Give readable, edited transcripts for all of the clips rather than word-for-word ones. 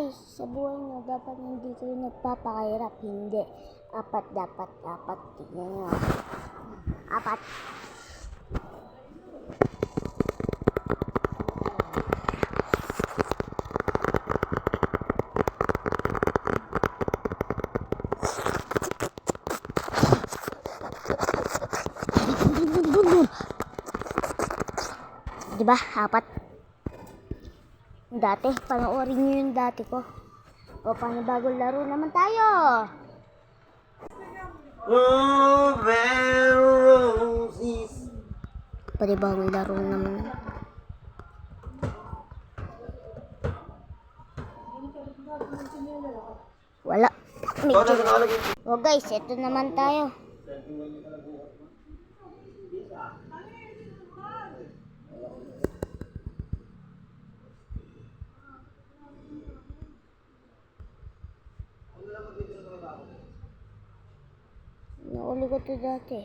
Guys, sa buhay nyo, dapat hindi kayo nagpapakahirap. Hindi. Apat dapat. Tignan nyo. Apat. Diba? Apat. Dati, panoorin nyo yung dati ko. O, panibagong laro naman tayo. Oh, there roses. Panibagong laro naman. Wala. O guys, ito naman tayo. Nauli ko to dati.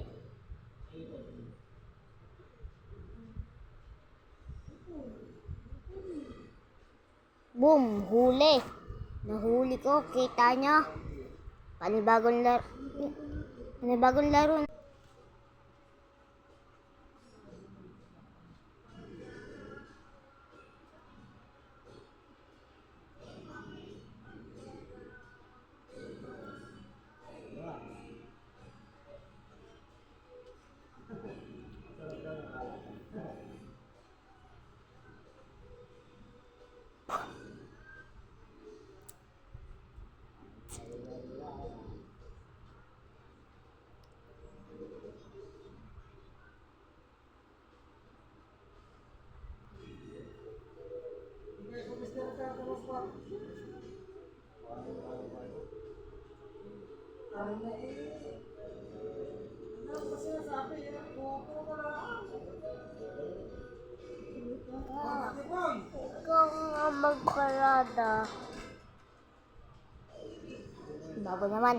Boom! Huli! Nahuli ko. Kita nyo? Panibagong laro. Ikaw nga magparada. Bago naman.